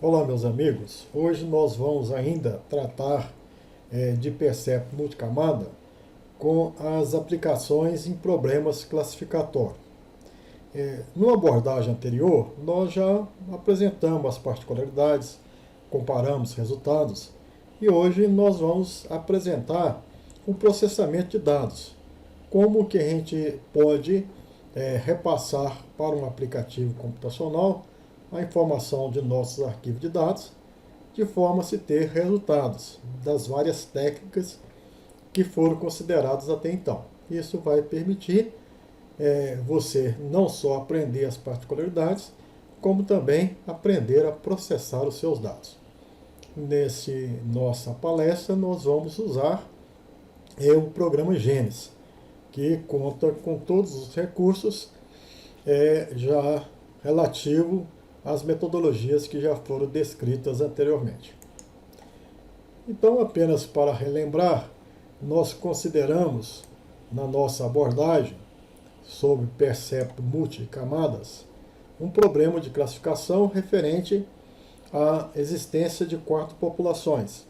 Olá, meus amigos. Hoje nós vamos ainda tratar de percepto multicamada com as aplicações em problemas classificatórios. Numa abordagem anterior, nós já apresentamos as particularidades, comparamos resultados e hoje nós vamos apresentar o processamento de dados. Como que a gente pode repassar para um aplicativo computacional a informação de nossos arquivos de dados, de forma a se ter resultados das várias técnicas que foram consideradas até então. Isso vai permitir você não só aprender as particularidades, como também aprender a processar os seus dados. Nesse nossa palestra, nós vamos usar o programa Gênesis, que conta com todos os recursos já relativo às metodologias que já foram descritas anteriormente. Então, apenas para relembrar, nós consideramos na nossa abordagem sobre percepto multicamadas um problema de classificação referente à existência de 4 populações.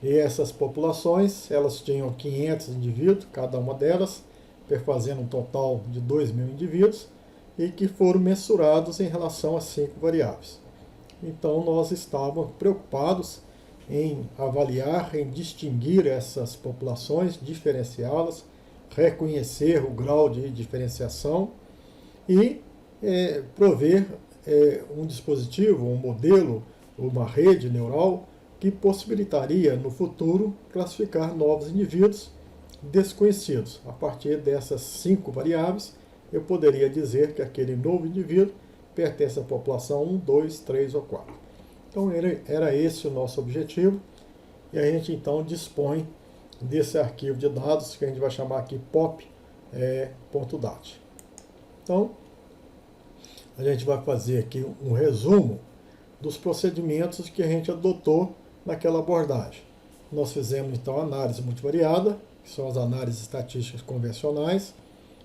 E essas populações, elas tinham 500 indivíduos, cada uma delas, perfazendo um total de 2.000 indivíduos, e que foram mensurados em relação a 5 variáveis. Então, nós estávamos preocupados em avaliar, em distinguir essas populações, diferenciá-las, reconhecer o grau de diferenciação e prover um dispositivo, um modelo, uma rede neural que possibilitaria no futuro classificar novos indivíduos desconhecidos. A partir dessas 5 variáveis, eu poderia dizer que aquele novo indivíduo pertence à população 1, 2, 3 ou 4. Então era esse o nosso objetivo e a gente então dispõe desse arquivo de dados que a gente vai chamar aqui pop.dat. Então, a gente vai fazer aqui um resumo dos procedimentos que a gente adotou naquela abordagem. Nós fizemos então análise multivariada, que são as análises estatísticas convencionais,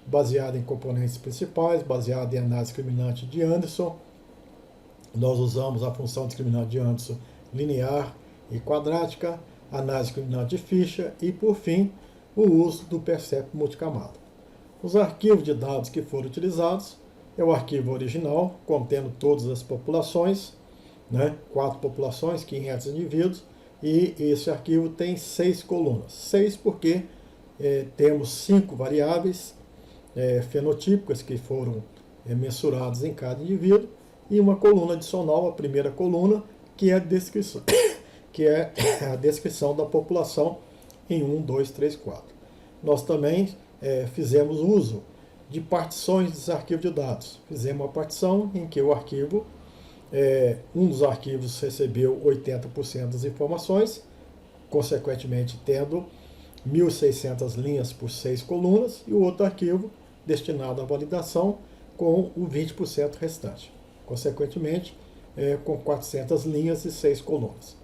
baseada em componentes principais, baseada em análise discriminante de Anderson. Nós usamos a função discriminante de Anderson linear e quadrática, análise discriminante de Fischer e, por fim, o uso do percepto multicamada. Os arquivos de dados que foram utilizados é o arquivo original, contendo todas as populações, 4 populações, 500 indivíduos, e esse arquivo tem 6 colunas. 6 porque temos 5 variáveis fenotípicas que foram mensuradas em cada indivíduo, e uma coluna adicional, a primeira coluna, que é a descrição, que é a descrição da população em 1, 2, 3, 4. Nós também fizemos uso de partições dos arquivos de dados. Fizemos uma partição em que o arquivo, um dos arquivos recebeu 80% das informações, consequentemente tendo 1.600 linhas por 6 colunas, e o outro arquivo destinado à validação com o 20% restante, consequentemente com 400 linhas e 6 colunas.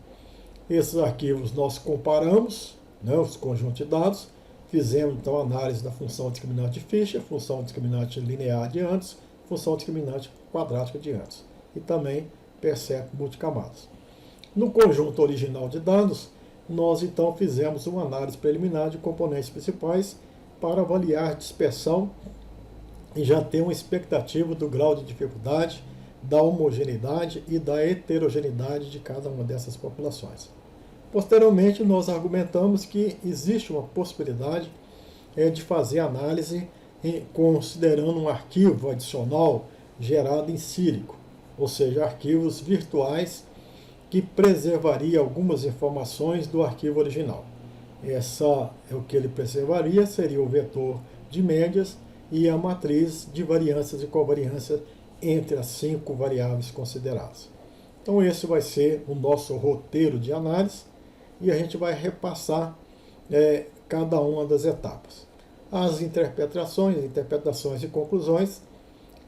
Esses arquivos nós comparamos, os conjuntos de dados, fizemos então a análise da função discriminante de Fischer, função discriminante linear de Anderson, função discriminante quadrática de Anderson, e também percepto multicamadas. No conjunto original de dados, nós então fizemos uma análise preliminar de componentes principais para avaliar a dispersão e já ter uma expectativa do grau de dificuldade, da homogeneidade e da heterogeneidade de cada uma dessas populações. Posteriormente, nós argumentamos que existe uma possibilidade de fazer análise considerando um arquivo adicional gerado em sílico, ou seja, arquivos virtuais que preservaria algumas informações do arquivo original. O que ele preservaria seria o vetor de médias e a matriz de variâncias e covariância entre as 5 variáveis consideradas. Então esse vai ser o nosso roteiro de análise e a gente vai repassar cada uma das etapas. As interpretações e conclusões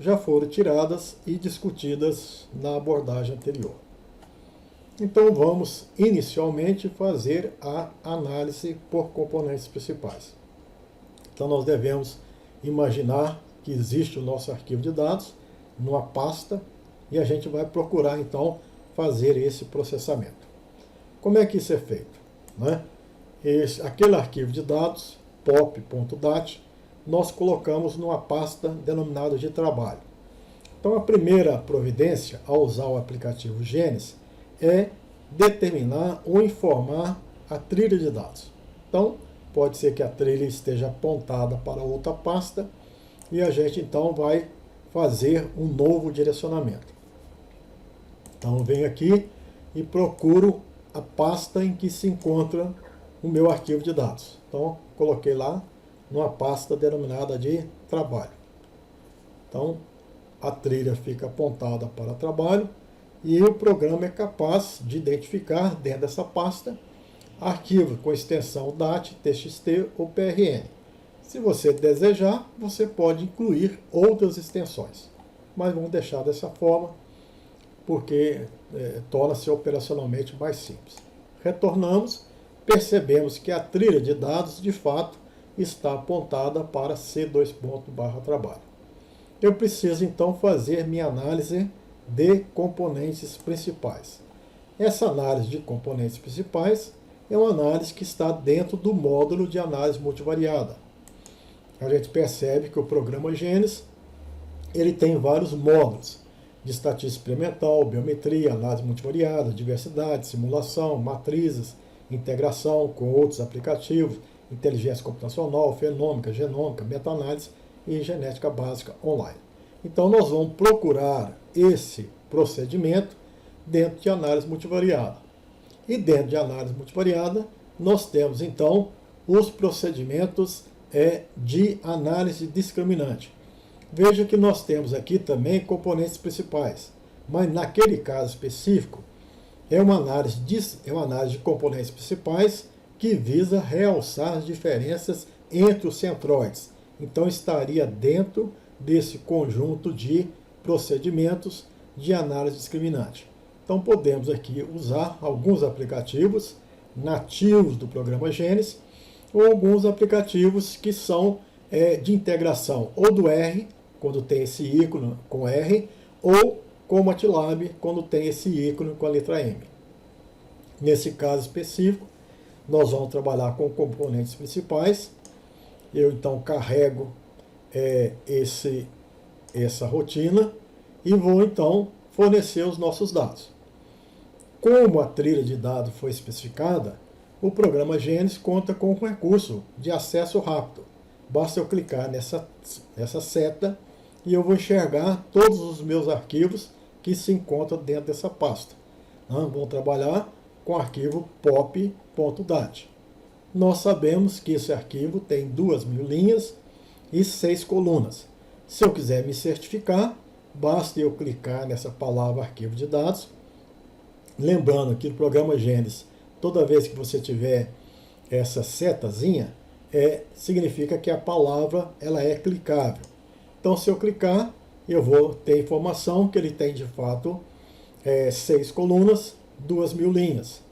já foram tiradas e discutidas na abordagem anterior. Então vamos inicialmente fazer a análise por componentes principais. Então nós devemos imaginar que existe o nosso arquivo de dados numa pasta e a gente vai procurar então fazer esse processamento. Como é que isso é feito? Né? Aquele arquivo de dados, pop.dat, nós colocamos numa pasta denominada de trabalho. Então, a primeira providência ao usar o aplicativo Genes é determinar ou informar a trilha de dados. Então, pode ser que a trilha esteja apontada para outra pasta e a gente então vai fazer um novo direcionamento. Então, eu venho aqui e procuro a pasta em que se encontra o meu arquivo de dados. Então, coloquei lá numa pasta denominada de trabalho. Então, a trilha fica apontada para trabalho e o programa é capaz de identificar dentro dessa pasta arquivo com extensão DAT, TXT ou PRN. Se você desejar, você pode incluir outras extensões, mas vamos deixar dessa forma porque torna-se operacionalmente mais simples. Retornamos, percebemos que a trilha de dados de fato está apontada para C2./trabalho. Eu preciso então fazer minha análise de componentes principais. Essa análise de componentes principais é uma análise que está dentro do módulo de análise multivariada. A gente percebe que o programa Genes ele tem vários módulos de estatística experimental, biometria, análise multivariada, diversidade, simulação, matrizes, integração com outros aplicativos, inteligência computacional, fenômica, genômica, meta-análise e genética básica online. Então, nós vamos procurar esse procedimento dentro de análise multivariada. E dentro de análise multivariada, nós temos, então, os procedimentos de análise discriminante. Veja que nós temos aqui também componentes principais, mas naquele caso específico, é uma análise de componentes principais que visa realçar as diferenças entre os centróides. Então, estaria dentro desse conjunto de procedimentos de análise discriminante. Então, podemos aqui usar alguns aplicativos nativos do programa Genes ou alguns aplicativos que são de integração ou do R, quando tem esse ícone com R, ou com o MATLAB, quando tem esse ícone com a letra M. Nesse caso específico, nós vamos trabalhar com componentes principais. Eu então carrego essa rotina e vou então fornecer os nossos dados. Como a trilha de dados foi especificada, o programa Genes conta com um recurso de acesso rápido. Basta eu clicar nessa seta e eu vou enxergar todos os meus arquivos que se encontram dentro dessa pasta. Vamos trabalhar com o arquivo pop.dat. Nós sabemos que esse arquivo tem 2.000 linhas e 6 colunas. Se eu quiser me certificar, basta eu clicar nessa palavra arquivo de dados. Lembrando que no programa Genes, toda vez que você tiver essa setazinha, significa que a palavra ela é clicável. Então, se eu clicar, eu vou ter informação que ele tem de fato 6 colunas, 2.000 linhas.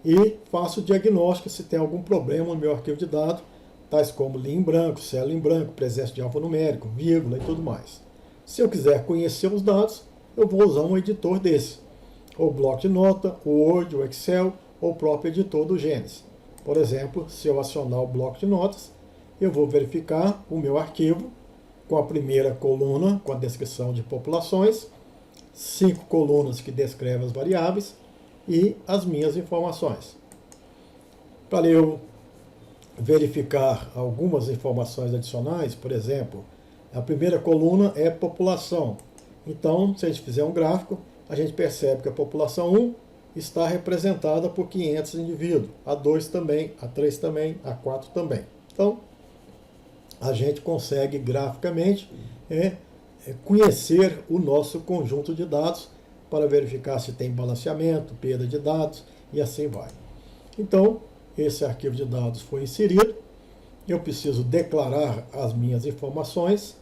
E faço o diagnóstico se tem algum problema no meu arquivo de dados, tais como linha em branco, célula em branco, presença de alfanumérico, vírgula e tudo mais. Se eu quiser conhecer os dados, eu vou usar um editor desse, ou bloco de nota, o Word, o Excel, ou o próprio editor do Genes. Por exemplo, se eu acionar o bloco de notas, eu vou verificar o meu arquivo com a primeira coluna, com a descrição de populações, 5 colunas que descrevem as variáveis e as minhas informações. Para eu verificar algumas informações adicionais, por exemplo, a primeira coluna é população. Então, se a gente fizer um gráfico, a gente percebe que a população 1 está representada por 500 indivíduos, a 2 também, a 3 também, a 4 também. Então, a gente consegue graficamente conhecer o nosso conjunto de dados para verificar se tem balanceamento, perda de dados e assim vai. Então, esse arquivo de dados foi inserido, eu preciso declarar as minhas informações.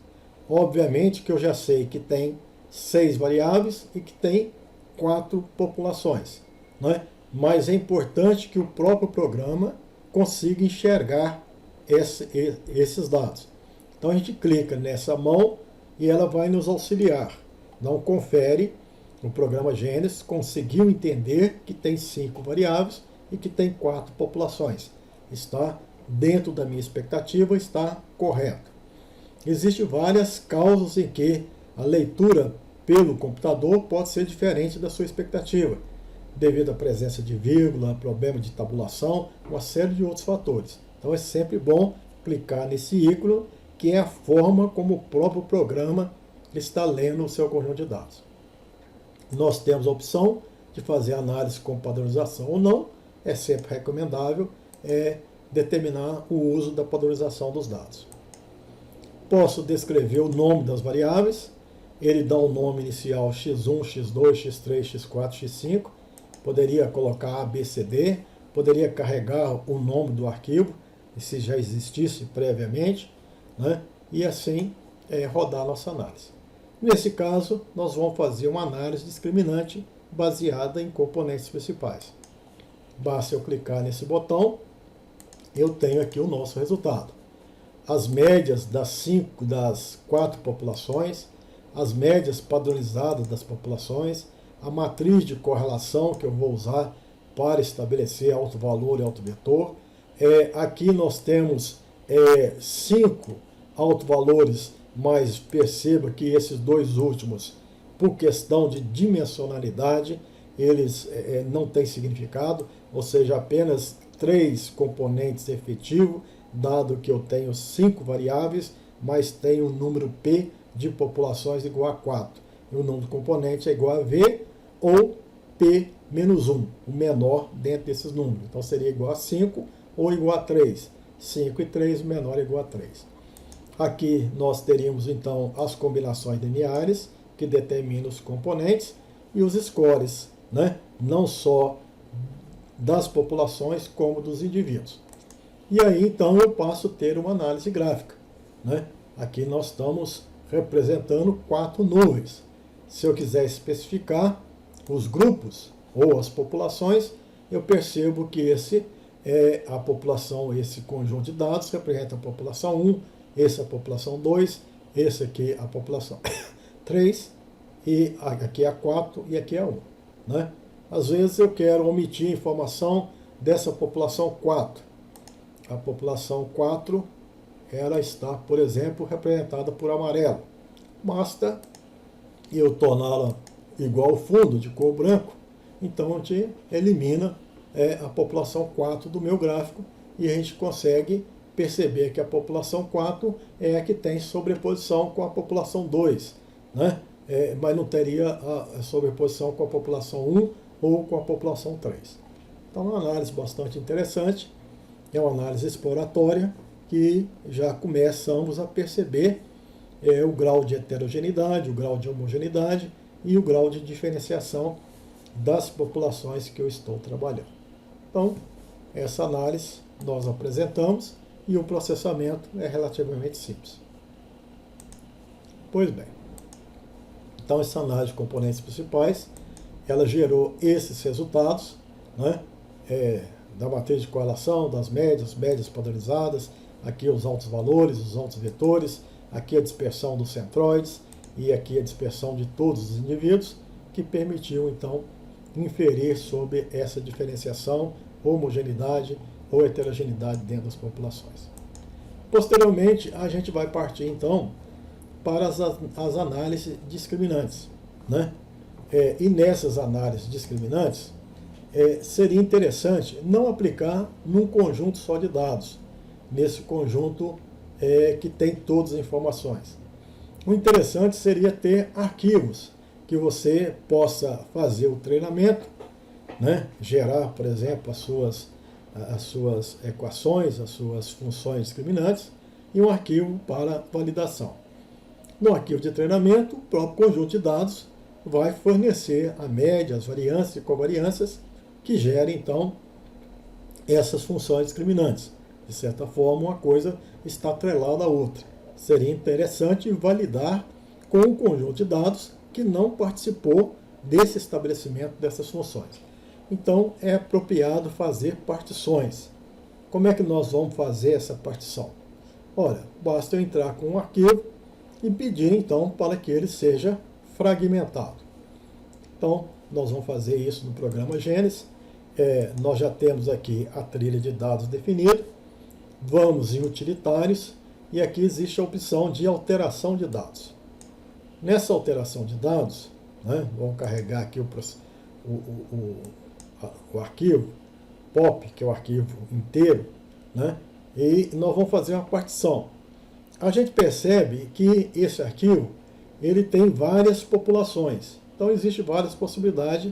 Obviamente que eu já sei que tem 6 variáveis e que tem 4 populações, né? Mas é importante que o próprio programa consiga enxergar esses dados. Então a gente clica nessa mão e ela vai nos auxiliar. Não confere O programa Gênesis conseguiu entender que tem 5 variáveis e que tem 4 populações. Está dentro da minha expectativa, está correto. Existem várias causas em que a leitura pelo computador pode ser diferente da sua expectativa, devido à presença de vírgula, problema de tabulação, uma série de outros fatores. Então é sempre bom clicar nesse ícone, que é a forma como o próprio programa está lendo o seu conjunto de dados. Nós temos a opção de fazer análise com padronização ou não, é sempre recomendável determinar o uso da padronização dos dados. Posso descrever o nome das variáveis, ele dá um nome inicial x1, x2, x3, x4, x5, poderia colocar A, B, C, D, poderia carregar o nome do arquivo, se já existisse previamente, né? E assim rodar a nossa análise. Nesse caso, nós vamos fazer uma análise discriminante baseada em componentes principais. Basta eu clicar nesse botão, eu tenho aqui o nosso resultado. As médias das 4 populações, as médias padronizadas das populações, a matriz de correlação que eu vou usar para estabelecer alto valor e alto vetor. Aqui nós temos 5 autovalores, mas perceba que esses dois últimos, por questão de dimensionalidade, eles não têm significado, ou seja, apenas 3 componentes efetivos, dado que eu tenho 5 variáveis, mas tenho um número P de populações igual a 4. E o número do componente é igual a V ou P menos 1, o menor dentro desses números. Então seria igual a 5 ou igual a 3. 5 e 3, o menor é igual a 3. Aqui nós teríamos então as combinações lineares, que determinam os componentes, e os scores, né? Não só das populações, como dos indivíduos. E aí então eu passo a ter uma análise gráfica, né? Aqui nós estamos representando 4 nuvens. Se eu quiser especificar os grupos ou as populações, eu percebo que esse é a população, esse conjunto de dados representa a população 1, esse é a população 2, esse aqui é a população 3, e aqui é a 4 e aqui é a 1. Né? Às vezes eu quero omitir informação dessa população 4. A população 4, ela está, por exemplo, representada por amarelo. Basta eu torná-la igual ao fundo, de cor branco, então a gente elimina a população 4 do meu gráfico e a gente consegue perceber que a população 4 é a que tem sobreposição com a população 2, né? Mas não teria a sobreposição com a população 1 ou com a população 3. Então é uma análise bastante interessante, é uma análise exploratória que já começamos a perceber o grau de heterogeneidade, o grau de homogeneidade e o grau de diferenciação das populações que eu estou trabalhando. Então, essa análise nós apresentamos e o processamento é relativamente simples. Pois bem, então essa análise de componentes principais, ela gerou esses resultados, né, da matriz de correlação, das médias padronizadas, aqui os altos valores, os altos vetores, aqui a dispersão dos centroides e aqui a dispersão de todos os indivíduos, que permitiu então inferir sobre essa diferenciação, homogeneidade ou heterogeneidade dentro das populações. Posteriormente, a gente vai partir então para as análises discriminantes, né? E nessas análises discriminantes, seria interessante não aplicar num conjunto só de dados, nesse conjunto que tem todas as informações. O interessante seria ter arquivos que você possa fazer o treinamento, né? Gerar, por exemplo, as suas equações, as suas funções discriminantes, e um arquivo para validação. No arquivo de treinamento, o próprio conjunto de dados vai fornecer a média, as variâncias e covariâncias que gerem, então, essas funções discriminantes. De certa forma, uma coisa está atrelada à outra. Seria interessante validar com um conjunto de dados que não participou desse estabelecimento dessas funções. Então, é apropriado fazer partições. Como é que nós vamos fazer essa partição? Olha, basta eu entrar com um arquivo e pedir, então, para que ele seja fragmentado. Então, nós vamos fazer isso no programa Gênesis. Nós já temos aqui a trilha de dados definida. Vamos em utilitários e aqui existe a opção de alteração de dados. Nessa alteração de dados, né, vamos carregar aqui o arquivo POP, que é o arquivo inteiro, né, e nós vamos fazer uma partição. A gente percebe que esse arquivo ele tem várias populações. Então, existem várias possibilidades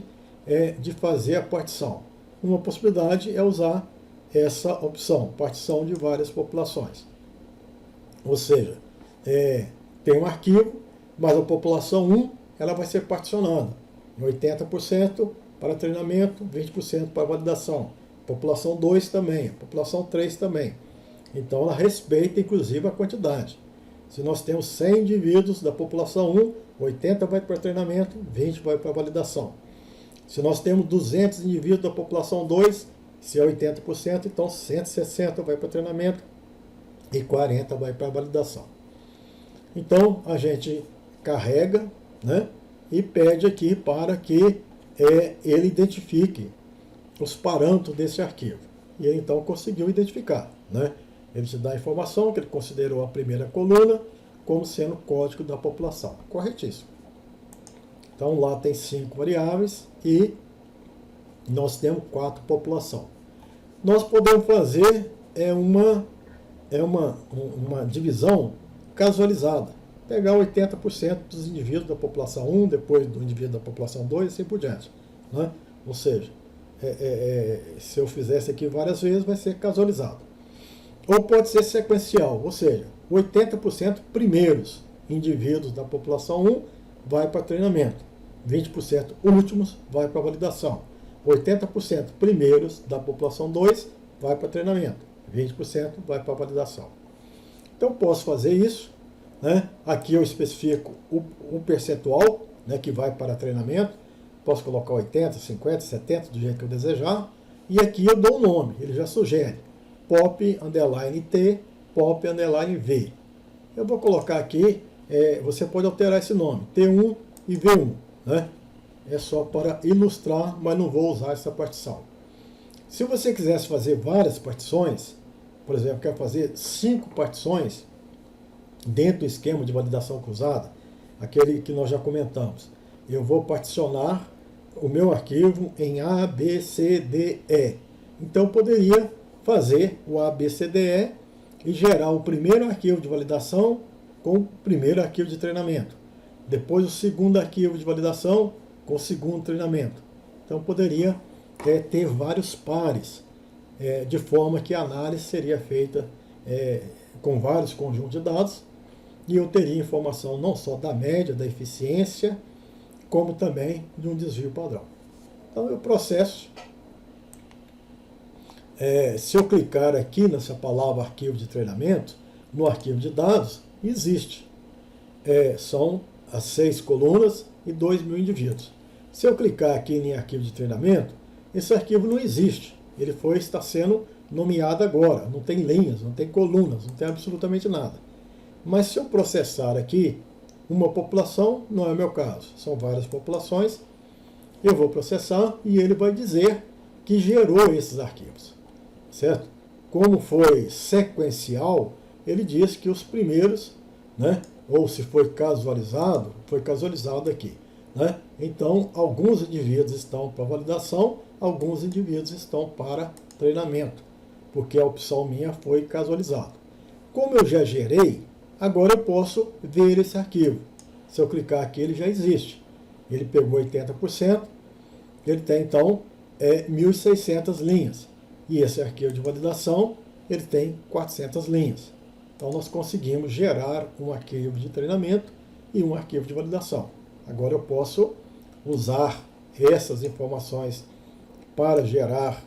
de fazer a partição. Uma possibilidade é usar essa opção, partição de várias populações. Ou seja, tem um arquivo, mas a população 1 ela vai ser particionada. 80% para treinamento, 20% para validação. População 2 também, população 3 também. Então, ela respeita, inclusive, a quantidade. Se nós temos 100 indivíduos da população 1, 80 vai para treinamento, 20 vai para validação. Se nós temos 200 indivíduos da população 2, se é 80%, então 160 vai para treinamento e 40 vai para validação. Então, a gente carrega, né, e pede aqui para que ele identifique os parâmetros desse arquivo. E ele, então, conseguiu identificar, né? Ele te dá a informação que ele considerou a primeira coluna como sendo o código da população. Corretíssimo. Então, lá tem 5 variáveis e nós temos 4 população. Nós podemos fazer uma divisão casualizada. Pegar 80% dos indivíduos da população 1, depois do indivíduo da população 2 e assim por diante, né? Ou seja, se eu fizesse aqui várias vezes, vai ser casualizado. Ou pode ser sequencial, ou seja, 80% primeiros indivíduos da população 1 vai para treinamento, 20% últimos vai para validação, 80% primeiros da população 2 vai para treinamento, 20% vai para validação. Então, posso fazer isso, né? Aqui eu especifico o percentual, né, que vai para treinamento. Posso colocar 80, 50, 70, do jeito que eu desejar. E aqui eu dou um nome, ele já sugere. POP_T, POP_V. Eu vou colocar aqui, você pode alterar esse nome, T1 e V1. Né? É só para ilustrar, mas não vou usar essa partição. Se você quisesse fazer várias partições, por exemplo, quer fazer 5 partições dentro do esquema de validação cruzada, aquele que nós já comentamos, eu vou particionar o meu arquivo em A, B, C, D, E. Então, eu poderia fazer o A, B, C, D, E e gerar o primeiro arquivo de validação com o primeiro arquivo de treinamento. Depois, o segundo arquivo de validação com o segundo treinamento. Então, eu poderia ter vários pares, de forma que a análise seria feita com vários conjuntos de dados, e eu teria informação não só da média, da eficiência, como também de um desvio padrão. Então, eu processo. Se eu clicar aqui nessa palavra arquivo de treinamento, no arquivo de dados, existe. São as 6 colunas e 2.000 indivíduos. Se eu clicar aqui em arquivo de treinamento, esse arquivo não existe. Ele está sendo nomeado agora. Não tem linhas, não tem colunas, não tem absolutamente nada. Mas se eu processar aqui uma população, não é o meu caso, são várias populações, eu vou processar e ele vai dizer que gerou esses arquivos, certo? Como foi sequencial, ele diz que os primeiros, né, ou se foi casualizado aqui, né? Então, alguns indivíduos estão para validação, alguns indivíduos estão para treinamento, porque a opção minha foi casualizado. Como eu já gerei, agora eu posso ver esse arquivo. Se eu clicar aqui, ele já existe. Ele pegou 80%, ele tem então 1.600 linhas. E esse arquivo de validação, ele tem 400 linhas. Então nós conseguimos gerar um arquivo de treinamento e um arquivo de validação. Agora eu posso usar essas informações para gerar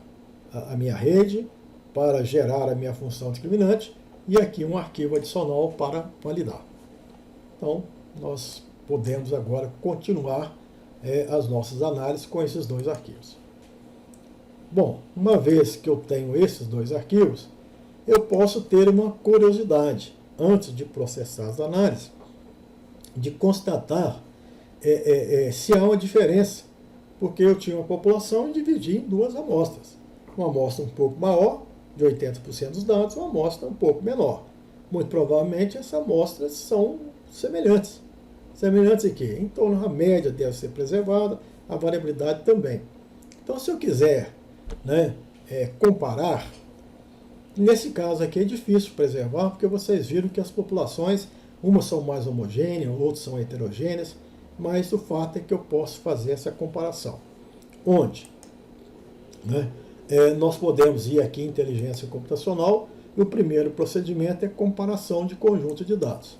a minha rede, para gerar a minha função discriminante, e aqui um arquivo adicional para validar. Então, nós podemos agora continuar as nossas análises com esses 2 arquivos. Bom, uma vez que eu tenho esses 2 arquivos, eu posso ter uma curiosidade, antes de processar as análises, de constatar se há uma diferença Porque eu tinha uma população e dividi em duas amostras. Uma amostra um pouco maior, de 80% dos dados, uma amostra um pouco menor. Muito provavelmente essas amostras são semelhantes. Semelhantes em quê? Em torno da média deve ser preservada, a variabilidade também. Então, se eu quiser, né, comparar, nesse caso aqui é difícil preservar, porque vocês viram que as populações, umas são mais homogêneas, outras são heterogêneas, mas o fato é que eu posso fazer essa comparação. Onde? Né? Nós podemos ir aqui em inteligência computacional, e o primeiro procedimento é comparação de conjunto de dados.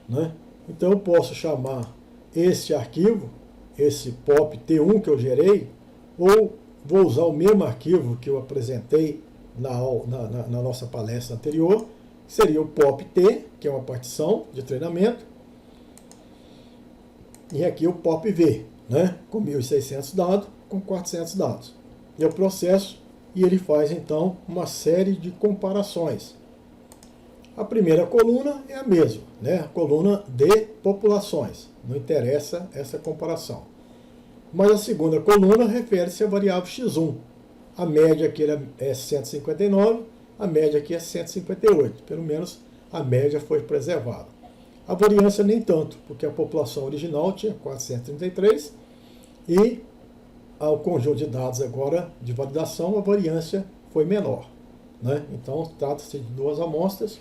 Né? Então eu posso chamar esse arquivo, esse POP-T1 que eu gerei, ou vou usar o mesmo arquivo que eu apresentei na nossa palestra anterior, que seria o POP-T, que é uma partição de treinamento, e aqui o POP-V, né? Com 1.600 dados, com 400 dados. Eu processo e ele faz então uma série de comparações. A primeira coluna é a mesma, né? A coluna de populações, não interessa essa comparação. Mas a segunda coluna refere-se à variável x1. A média aqui é 159, a média aqui é 158, pelo menos a média foi preservada. A variância nem tanto, porque a população original tinha 433 e ao conjunto de dados agora de validação a variância foi menor. Né? Então trata-se de duas amostras.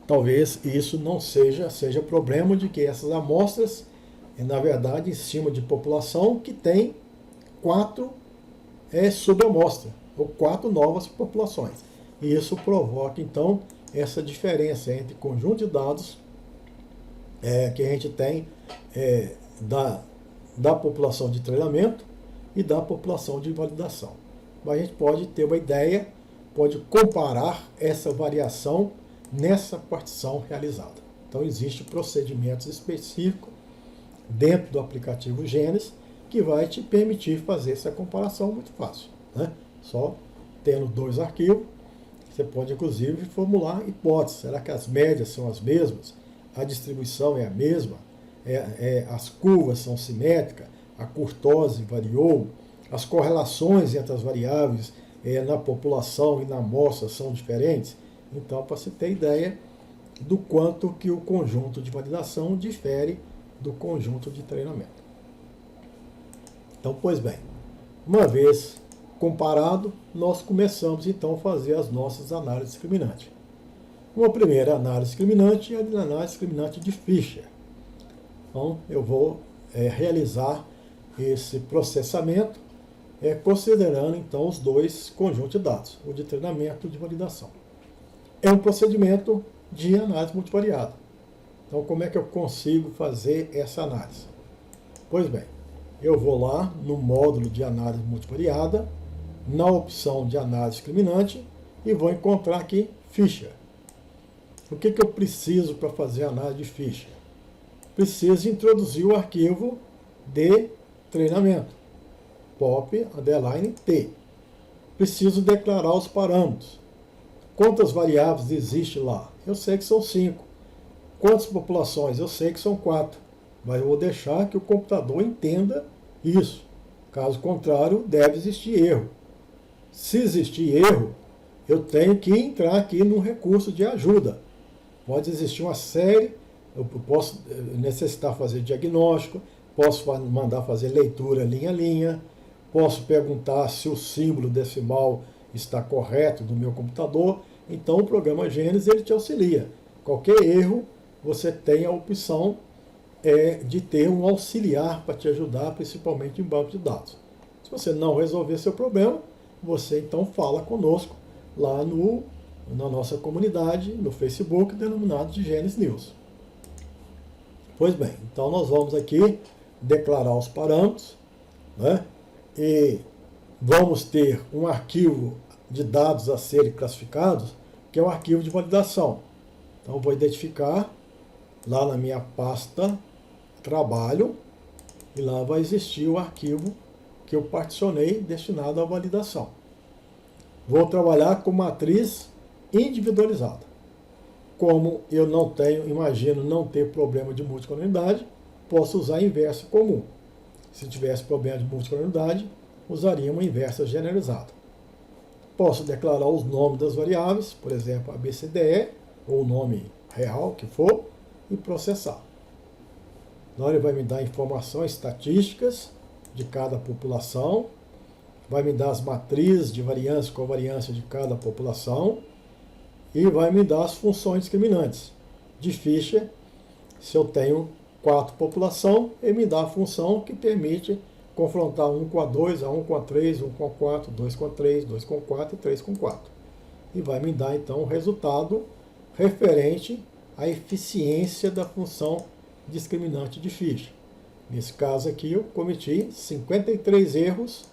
Talvez isso não seja problema de que essas amostras, na verdade, em cima de população que tem 4 subamostras, ou 4 novas populações. E isso provoca, então, essa diferença entre conjunto de dados que a gente tem da população de treinamento e da população de validação. Mas a gente pode ter uma ideia, pode comparar essa variação nessa partição realizada. Então, existem procedimentos específicos dentro do aplicativo Genes que vai te permitir fazer essa comparação muito fácil. Né? Só tendo 2 arquivos, você pode, inclusive, formular hipóteses. Será que as médias são as mesmas? A distribuição é a mesma? As curvas são simétricas? A curtose variou? As correlações entre as variáveis na população e na amostra são diferentes? Então, para se ter ideia do quanto que o conjunto de validação difere do conjunto de treinamento. Então, pois bem, uma vez comparado, nós começamos então a fazer as nossas análises discriminantes. Uma primeira análise discriminante é a análise discriminante de Fisher. Então, eu vou realizar esse processamento considerando então os 2 conjuntos de dados, o de treinamento e o de validação. É um procedimento de análise multivariada. Então, como é que eu consigo fazer essa análise? Pois bem, eu vou lá no módulo de análise multivariada, na opção de análise discriminante, e vou encontrar aqui Fisher. O que eu preciso para fazer a análise de Fisher? Preciso introduzir o arquivo de treinamento, POP_T. Preciso declarar os parâmetros. Quantas variáveis existe lá? Eu sei que são 5. Quantas populações? Eu sei que são 4. Mas eu vou deixar que o computador entenda isso. Caso contrário, deve existir erro. Se existir erro, eu tenho que entrar aqui num recurso de ajuda. Pode existir uma série, eu posso necessitar fazer diagnóstico, posso mandar fazer leitura linha a linha, posso perguntar se o símbolo decimal está correto do meu computador. Então o programa Genes ele te auxilia. Qualquer erro, você tem a opção de ter um auxiliar para te ajudar, principalmente em banco de dados. Se você não resolver seu problema, você então fala conosco lá na nossa comunidade, no Facebook, denominado de Genes News. Pois bem, então nós vamos aqui declarar os parâmetros, né? E vamos ter um arquivo de dados a serem classificados, que é o arquivo de validação. Então, eu vou identificar lá na minha pasta trabalho, e lá vai existir o arquivo que eu particionei destinado à validação. Vou trabalhar com matriz individualizada. Como eu não tenho, imagino não ter problema de multicolunidade, posso usar inverso comum. Se tivesse problema de múltipla unidade, usaria uma inversa generalizada. Posso declarar os nomes das variáveis, por exemplo, ABCDE, ou o nome real que for, e processar. Então ele vai me dar informações estatísticas de cada população, vai me dar as matrizes de variância e covariância de cada população e vai me dar as funções discriminantes. De Fischer, se eu tenho 4 população, ele me dá a função que permite confrontar 1 com a 2, a 1 com a 3, 1 com a 4, 2 com a 3, 2 com 4 e 3 com 4. E vai me dar então o resultado referente à eficiência da função discriminante de Fischer. Nesse caso aqui eu cometi 53 erros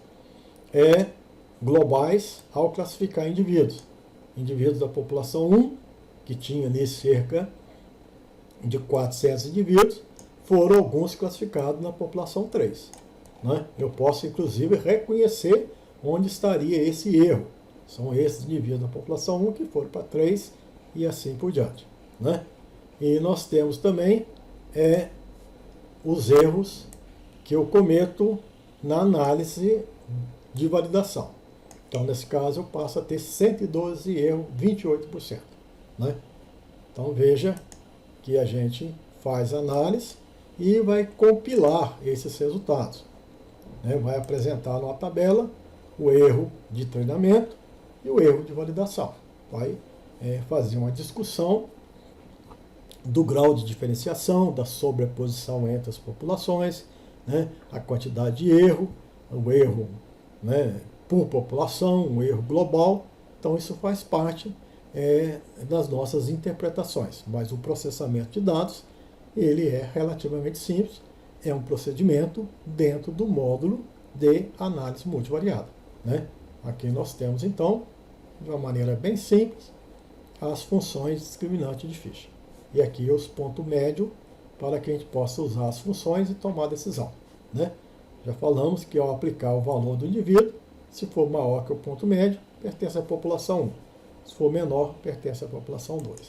globais ao classificar indivíduos. Indivíduos da população 1, que tinha ali cerca de 400 indivíduos, foram alguns classificados na população 3. Né? Eu posso, inclusive, reconhecer onde estaria esse erro. São esses indivíduos da população 1 que foram para 3 e assim por diante. Né? E nós temos também os erros que eu cometo na análise de validação. Então, nesse caso, eu passo a ter 112 erros, 28%. Né? Então, veja que a gente faz análise e vai compilar esses resultados. Né? Vai apresentar numa tabela o erro de treinamento e o erro de validação. Vai fazer uma discussão do grau de diferenciação, da sobreposição entre as populações, né? A quantidade de erro, o erro, né, por população, um erro global. Então isso faz parte das nossas interpretações. Mas o processamento de dados, ele é relativamente simples, é um procedimento dentro do módulo de análise multivariada. Né? Aqui nós temos então, de uma maneira bem simples, as funções discriminantes de Fischer. E aqui os pontos médios para que a gente possa usar as funções e tomar decisão. Né? Já falamos que ao aplicar o valor do indivíduo, se for maior que o ponto médio, pertence à população 1. Se for menor, pertence à população 2.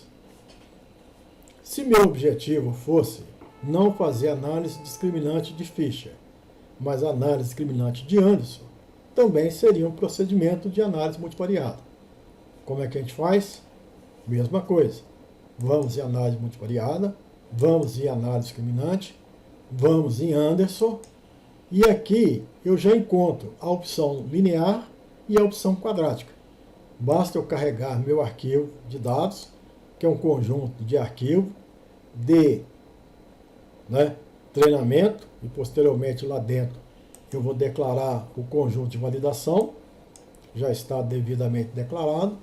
Se meu objetivo fosse não fazer análise discriminante de Fischer, mas análise discriminante de Anderson, também seria um procedimento de análise multivariada. Como é que a gente faz? Mesma coisa. Vamos em análise multivariada, vamos em análise discriminante, vamos em Anderson, e aqui eu já encontro a opção linear e a opção quadrática. Basta eu carregar meu arquivo de dados, que é um conjunto de arquivo de treinamento, e posteriormente lá dentro eu vou declarar o conjunto de validação, já está devidamente declarado,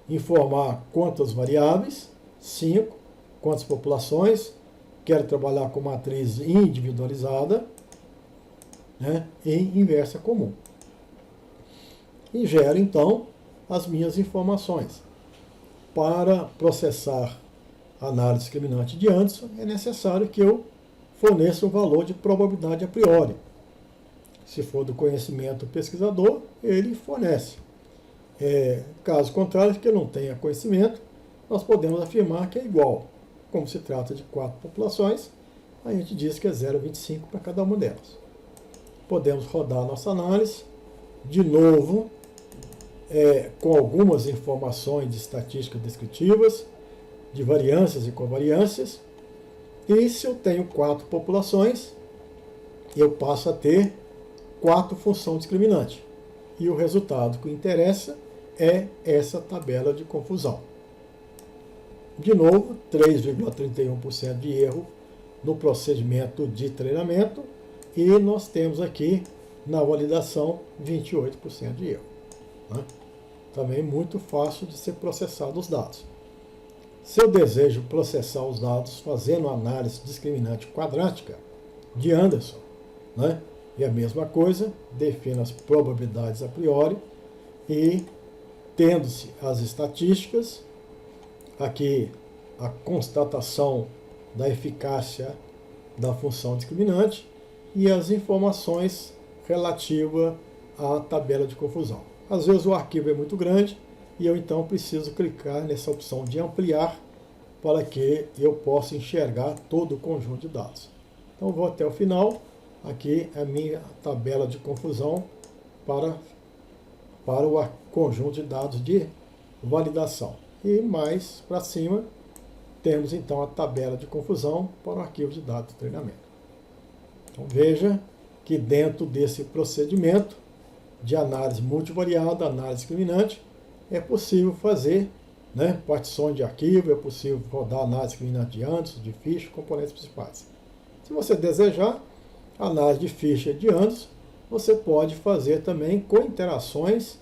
informar quantas variáveis, 5, quantas populações, quero trabalhar com matriz individualizada, né, em inversa comum. E gero então as minhas informações. Para processar a análise discriminante de Anderson, é necessário que eu forneça um valor de probabilidade a priori. Se for do conhecimento do pesquisador, ele fornece. Caso contrário, que eu não tenha conhecimento, nós podemos afirmar que é igual. Como se trata de 4 populações, a gente diz que é 0,25 para cada uma delas. Podemos rodar a nossa análise, de novo, com algumas informações de estatísticas descritivas, de variâncias e covariâncias, e se eu tenho 4 populações, eu passo a ter 4 funções discriminantes. E o resultado que interessa é essa tabela de confusão. De novo, 3,31% de erro no procedimento de treinamento, e nós temos aqui na validação 28% de erro. Né? Também muito fácil de ser processado os dados. Se eu desejo processar os dados fazendo análise discriminante quadrática de Anderson, né? E a mesma coisa, defino as probabilidades a priori e, tendo-se as estatísticas, aqui a constatação da eficácia da função discriminante e as informações relativas à tabela de confusão. Às vezes o arquivo é muito grande e eu então preciso clicar nessa opção de ampliar para que eu possa enxergar todo o conjunto de dados. Então vou até o final aqui a minha tabela de confusão para o conjunto de dados de validação. E mais para cima, temos então a tabela de confusão para o arquivo de dados de treinamento. Então veja que dentro desse procedimento de análise multivariada, análise discriminante, é possível fazer, né, partições de arquivo, é possível rodar análise discriminante de ANDES, de ficha, componentes principais. Se você desejar, análise de ficha de ANDES, você pode fazer também com interações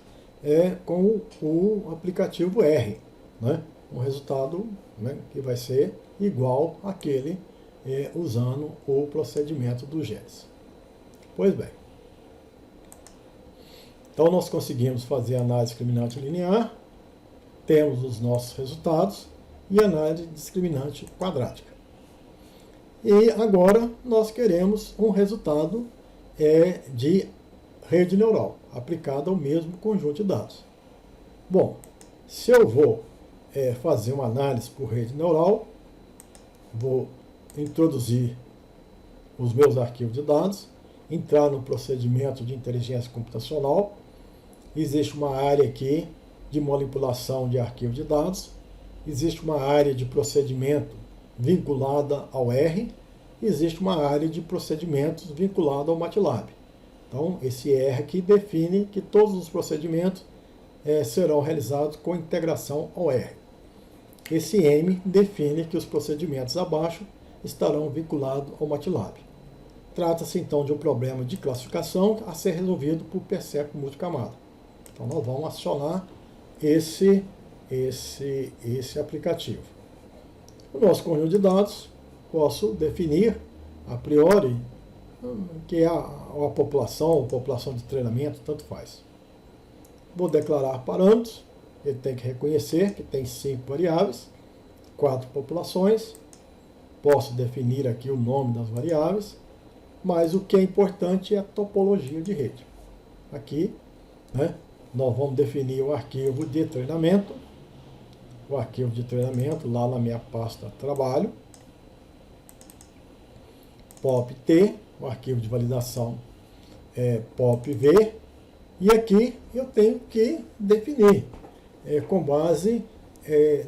com o aplicativo R, né, um resultado, né, que vai ser igual àquele usando o procedimento do GES. Pois bem, então nós conseguimos fazer análise discriminante linear, temos os nossos resultados e análise discriminante quadrática. E agora nós queremos um resultado de rede neural, aplicado ao mesmo conjunto de dados. Bom, se eu vou fazer uma análise por rede neural, vou introduzir os meus arquivos de dados, entrar no procedimento de inteligência computacional. Existe uma área aqui de manipulação de arquivo de dados, existe uma área de procedimento vinculada ao R, existe uma área de procedimentos vinculada ao MATLAB. Então, esse R aqui define que todos os procedimentos serão realizados com integração ao R. Esse M define que os procedimentos abaixo estarão vinculados ao MATLAB. Trata-se então de um problema de classificação a ser resolvido por percepto multicamada. Então nós vamos acionar esse aplicativo. O nosso conjunto de dados, posso definir a priori que é a população de treinamento, tanto faz. Vou declarar parâmetros, ele tem que reconhecer que tem 5 variáveis, 4 populações, posso definir aqui o nome das variáveis, mas o que é importante é a topologia de rede. Aqui, né, nós vamos definir o arquivo de treinamento, lá na minha pasta trabalho, POP-T, o arquivo de validação POP-V, e aqui eu tenho que definir, com base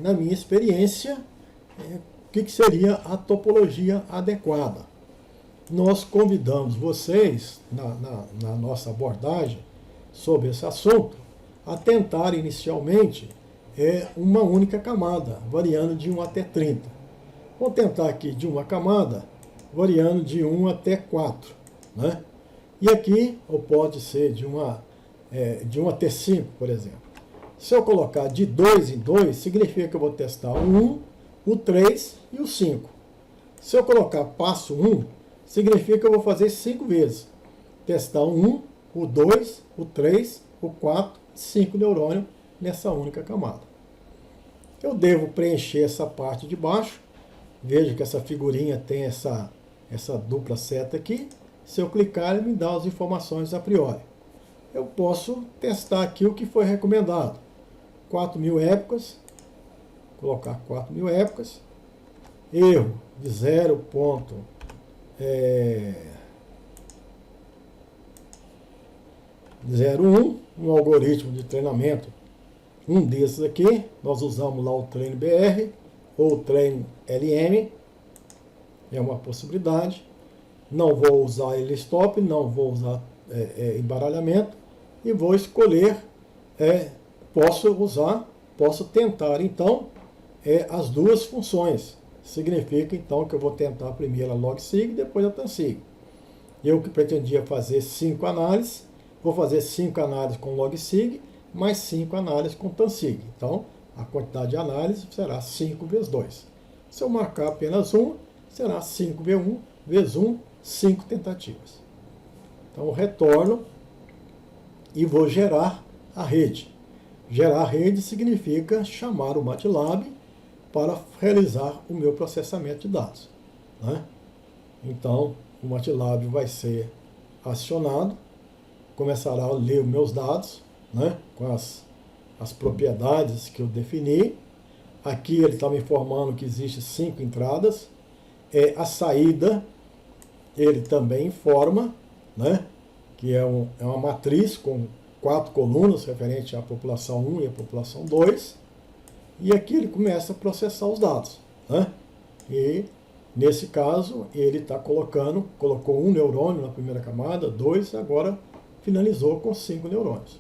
na minha experiência, o que seria a topologia adequada. Nós convidamos vocês, na nossa abordagem sobre esse assunto, a tentar inicialmente uma única camada, variando de 1 até 30. Vou tentar aqui de uma camada, variando de 1 até 4. Né? E aqui, ou pode ser de 1 até 5, por exemplo. Se eu colocar de 2 em 2, significa que eu vou testar o 1, o 3 e o 5. Se eu colocar passo 1, significa que eu vou fazer 5 vezes. Testar o 1, o 2, o 3, o 4, 5 neurônios nessa única camada. Eu devo preencher essa parte de baixo. Veja que essa figurinha tem essa dupla seta aqui. Se eu clicar, ele me dá as informações a priori. Eu posso testar aqui o que foi recomendado. 4.000 épocas. Colocar 4.000 épocas. Erro de 0,01, um algoritmo de treinamento. Um desses aqui, nós usamos lá o Treino BR ou o Treino LM. É uma possibilidade. Não vou usar LSTOP, não vou usar embaralhamento. E vou escolher, posso tentar então as duas funções. Significa então que eu vou tentar primeiro a logsig e depois a tansig. Eu que pretendia fazer 5 análises, vou fazer 5 análises com logsig, mais 5 análises com tansig. Então, a quantidade de análise será 5 vezes 2. Se eu marcar apenas 1, será 5 vezes 1, 5 tentativas. Então, eu retorno e vou gerar a rede. Gerar a rede significa chamar o MATLAB para realizar o meu processamento de dados. Né? Então, o MATLAB vai ser acionado, começará a ler os meus dados, né, com as propriedades que eu defini. Aqui ele está me informando que existe 5 entradas. A saída ele também informa, né, que é uma matriz com 4 colunas referente à população 1 e à população 2, e aqui ele começa a processar os dados, né? E nesse caso ele está colocou 1 neurônio na primeira camada, 2, agora finalizou com 5 neurônios.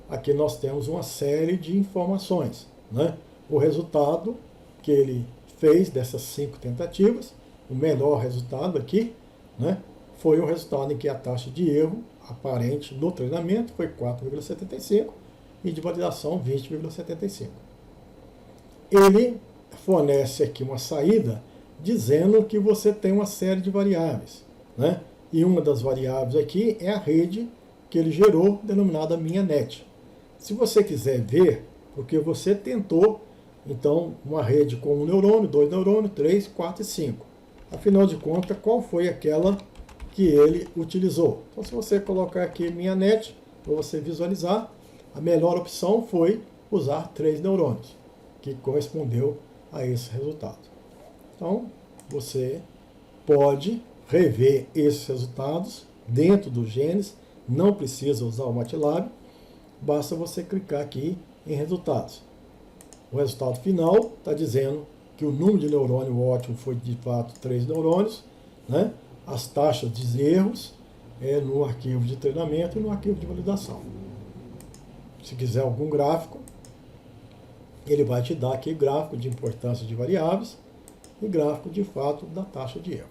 Aqui nós temos uma série de informações, né? O resultado que ele fez dessas 5 tentativas, o melhor resultado aqui, né, foi o resultado em que a taxa de erro aparente no treinamento foi 4,75 e de validação 20,75. Ele fornece aqui uma saída dizendo que você tem uma série de variáveis, né? E uma das variáveis aqui é a rede que ele gerou, denominada minha net. Se você quiser ver, porque você tentou, então, uma rede com 1 neurônio, 2 neurônios, 3, 4 e 5. Afinal de contas, qual foi aquela que ele utilizou? Então, se você colocar aqui minha net, para você visualizar, a melhor opção foi usar 3 neurônios, que correspondeu a esse resultado. Então, você pode rever esses resultados dentro do Gênesis, não precisa usar o MATLAB, basta você clicar aqui em resultados. O resultado final está dizendo que o número de neurônio ótimo foi de fato 3 neurônios, né? As taxas de erros no arquivo de treinamento e no arquivo de validação. Se quiser algum gráfico, ele vai te dar aqui gráfico de importância de variáveis e gráfico de fato da taxa de erro.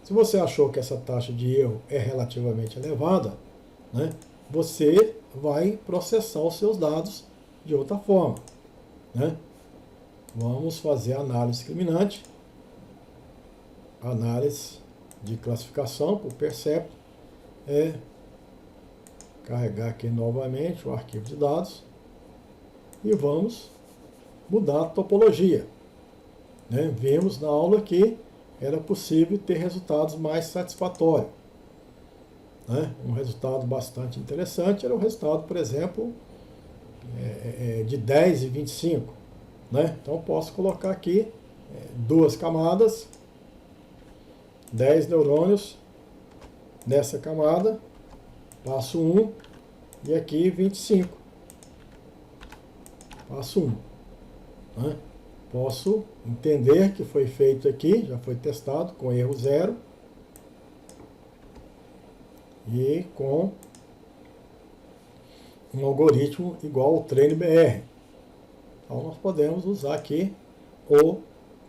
Se você achou que essa taxa de erro é relativamente elevada, né, você vai processar os seus dados de outra forma, né? Vamos fazer a análise discriminante, análise de classificação por percepto, carregar aqui novamente o arquivo de dados e vamos mudar a topologia, né? Vimos na aula que era possível ter resultados mais satisfatórios, né? Um resultado bastante interessante era o resultado, por exemplo, de 10 e 25, né? Então eu posso colocar aqui 2 camadas, 10 neurônios nessa camada, passo 1 e aqui 25, passo 1, né? Posso entender que foi feito aqui, já foi testado com erro 0 e com um algoritmo igual ao TrainBR. Então nós podemos usar aqui o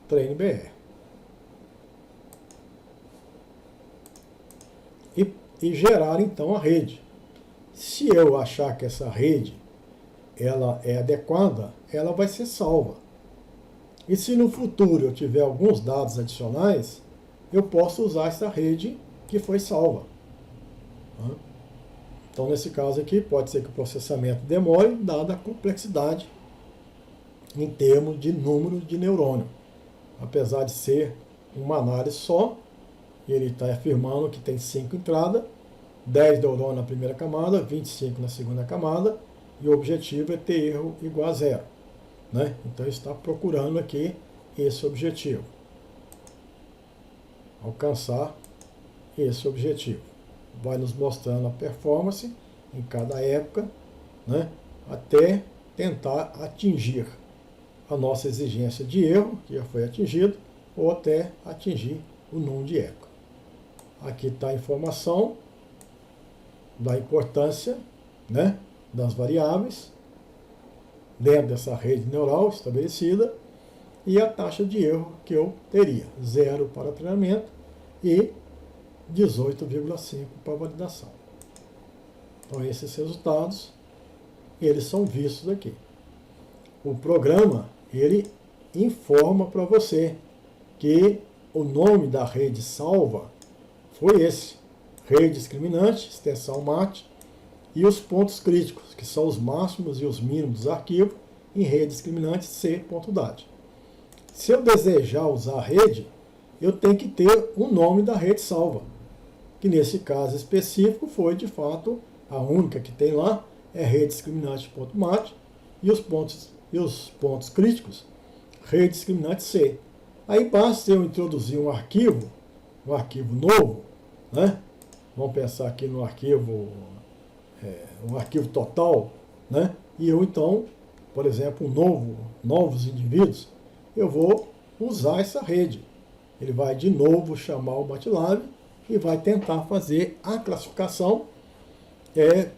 TrainBR. E gerar então a rede. Se eu achar que essa rede ela é adequada, ela vai ser salva. E se no futuro eu tiver alguns dados adicionais, eu posso usar essa rede que foi salva. Então, nesse caso aqui, pode ser que o processamento demore, dada a complexidade em termos de número de neurônio. Apesar de ser uma análise só, ele está afirmando que tem 5 entradas, 10 neurônios na primeira camada, 25 na segunda camada, e o objetivo é ter erro igual a 0. Né? Então, ele está procurando aqui esse objetivo. Alcançar esse objetivo. Vai nos mostrando a performance em cada época, né? Até tentar atingir a nossa exigência de erro, que já foi atingido, ou até atingir o número de época. Aqui está a informação da importância, né, das variáveis dentro dessa rede neural estabelecida e a taxa de erro que eu teria, 0 para treinamento e 18,5 para validação. Então esses resultados, eles são vistos aqui. O programa, ele informa para você que o nome da rede salva foi esse, rede discriminante, extensão MAT, e os pontos críticos, que são os máximos e os mínimos dos arquivos, em rede discriminante C.DAT. Se eu desejar usar a rede, eu tenho que ter o nome da rede salva, que nesse caso específico foi, de fato, a única que tem lá, é rede discriminante.mat, e os pontos críticos, rede discriminante C. Aí basta eu introduzir um arquivo novo, né? Vamos pensar aqui no arquivo, um arquivo total, né? E eu então, por exemplo, novos indivíduos, eu vou usar essa rede. Ele vai de novo chamar o MATLAB e vai tentar fazer a classificação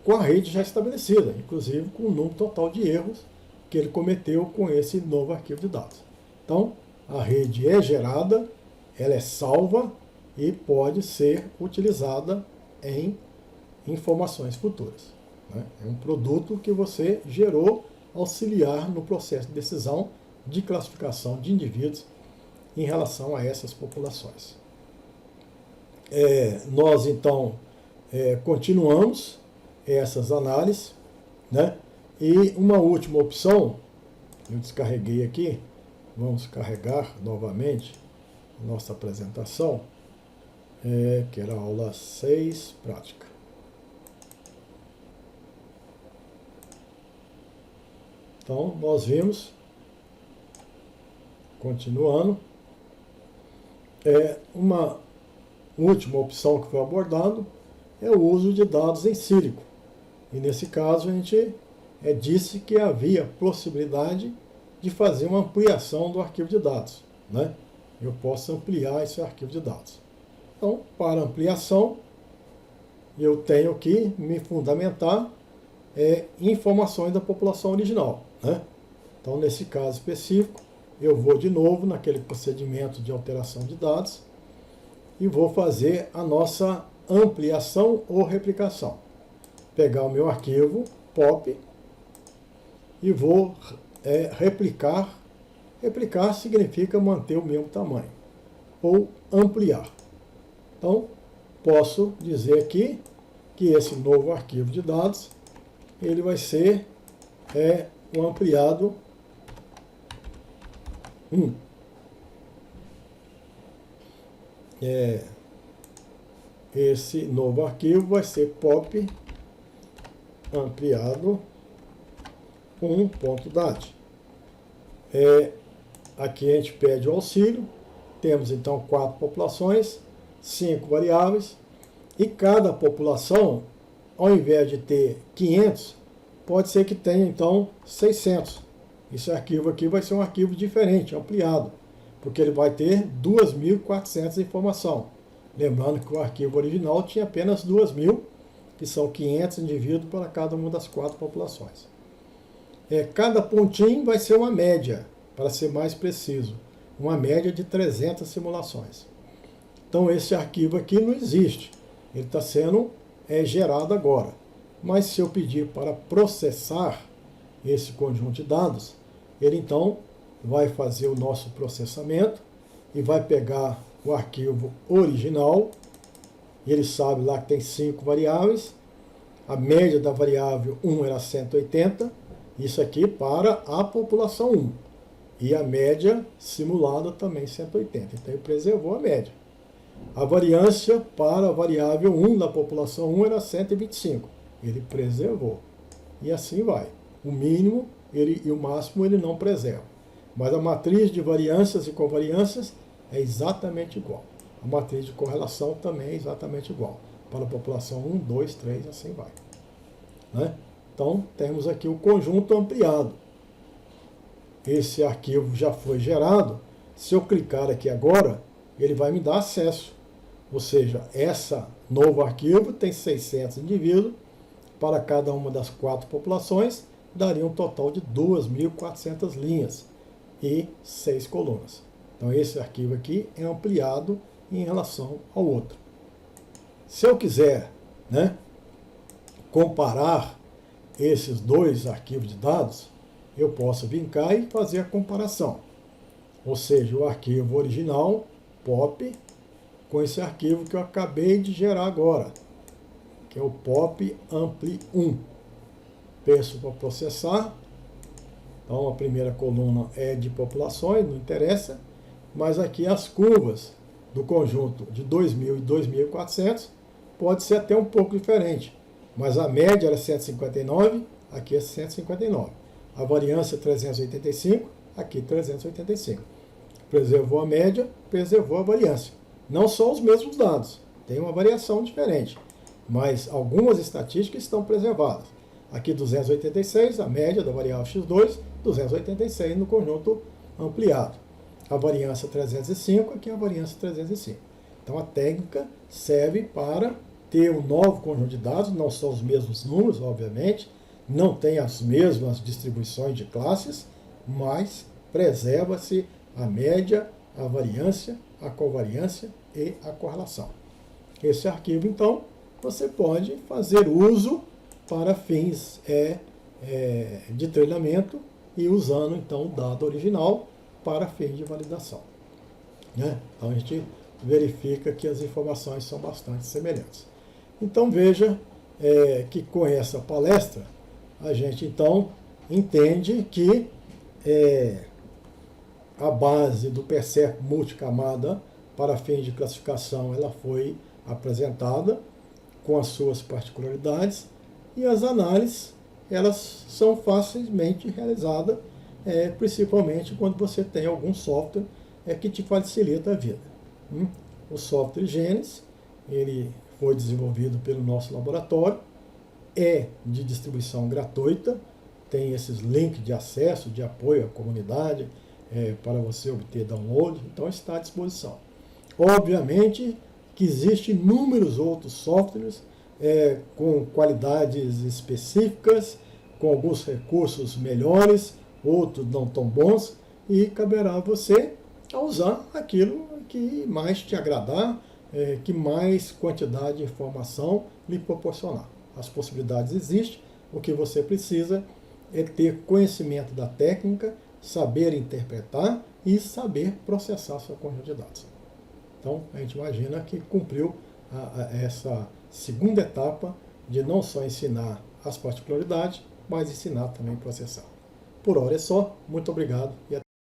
com a rede já estabelecida, inclusive com o número total de erros que ele cometeu com esse novo arquivo de dados. Então, a rede é gerada, ela é salva e pode ser utilizada em informações futuras, né? É um produto que você gerou auxiliar no processo de decisão de classificação de indivíduos em relação a essas populações. Nós, então, continuamos essas análises, né? E uma última opção, eu descarreguei aqui, vamos carregar novamente a nossa apresentação, que era a aula 6, prática. Então, nós vimos, continuando, uma última opção que foi abordada é o uso de dados em sílico. E nesse caso a gente disse que havia possibilidade de fazer uma ampliação do arquivo de dados, né? Eu posso ampliar esse arquivo de dados. Então, para ampliação, eu tenho que me fundamentar em informações da população original, né? Então, nesse caso específico, eu vou de novo naquele procedimento de alteração de dados e vou fazer a nossa ampliação ou replicação. Pegar o meu arquivo POP e vou replicar. Replicar significa manter o mesmo tamanho, ou ampliar. Então, posso dizer aqui que esse novo arquivo de dados, ele vai ser um ampliado 1. Esse novo arquivo vai ser pop ampliado 1.dat. Aqui a gente pede o auxílio, temos então 4 populações, 5 variáveis, e cada população, ao invés de ter 500, pode ser que tenha então 600. Esse arquivo aqui vai ser um arquivo diferente, ampliado, porque ele vai ter 2.400 de informação. Lembrando que o arquivo original tinha apenas 2.000, que são 500 indivíduos para cada uma das 4 populações. Cada pontinho vai ser uma média, para ser mais preciso, uma média de 300 simulações. Então esse arquivo aqui não existe, ele está sendo gerado agora. Mas se eu pedir para processar esse conjunto de dados, ele então vai fazer o nosso processamento e vai pegar o arquivo original. Ele sabe lá que tem 5 variáveis, a média da variável 1 era 180, isso aqui para a população 1. E a média simulada também 180. Então ele preservou a média. A variância para a variável 1 da população 1 era 125. Ele preservou. E assim vai. O mínimo e o máximo ele não preserva. Mas a matriz de variâncias e covariâncias é exatamente igual. A matriz de correlação também é exatamente igual. Para a população 1, 2, 3, assim vai. Né? Então, temos aqui o conjunto ampliado. Esse arquivo já foi gerado. Se eu clicar aqui agora, ele vai me dar acesso. Ou seja, esse novo arquivo tem 600 indivíduos para cada uma das 4 populações, daria um total de 2.400 linhas e 6 colunas. Então esse arquivo aqui é ampliado em relação ao outro. Se eu quiser, né, comparar esses dois arquivos de dados, eu posso vir cá e fazer a comparação. Ou seja, o arquivo original, POP, com esse arquivo que eu acabei de gerar agora, que é o POP Ampli 1. Peço para processar. Então a primeira coluna é de populações, não interessa, mas aqui as curvas do conjunto de 2.000 e 2.400 pode ser até um pouco diferente, mas a média era 159, aqui é 159. A variância é 385, aqui 385. Preservou a média, preservou a variância. Não só os mesmos dados, tem uma variação diferente, mas algumas estatísticas estão preservadas. Aqui 286, a média da variável x2, 286 no conjunto ampliado. A variância 305, aqui é a variância 305. Então a técnica serve para ter um novo conjunto de dados, não são os mesmos números, obviamente, não tem as mesmas distribuições de classes, mas preserva-se a média, a variância, a covariância e a correlação. Esse arquivo, então, você pode fazer uso para fins de treinamento e usando, então, o dado original para fins de validação. Né? Então, a gente verifica que as informações são bastante semelhantes. Então, veja que com essa palestra, a gente, então, entende que a base do PERCEP multicamada para fins de classificação, ela foi apresentada com as suas particularidades e as análises, elas são facilmente realizadas, principalmente quando você tem algum software que te facilita a vida. O software Genes, ele foi desenvolvido pelo nosso laboratório, é de distribuição gratuita, tem esses links de acesso, de apoio à comunidade, para você obter download, então está à disposição. Obviamente que existem inúmeros outros softwares com qualidades específicas, com alguns recursos melhores, outros não tão bons, e caberá a você a usar aquilo que mais te agradar, que mais quantidade de informação lhe proporcionar. As possibilidades existem, o que você precisa é ter conhecimento da técnica, saber interpretar e saber processar seu conjunto de dados. Então, a gente imagina que cumpriu essa segunda etapa de não só ensinar as particularidades, mas ensinar também a processar. Por hora é só. Muito obrigado e até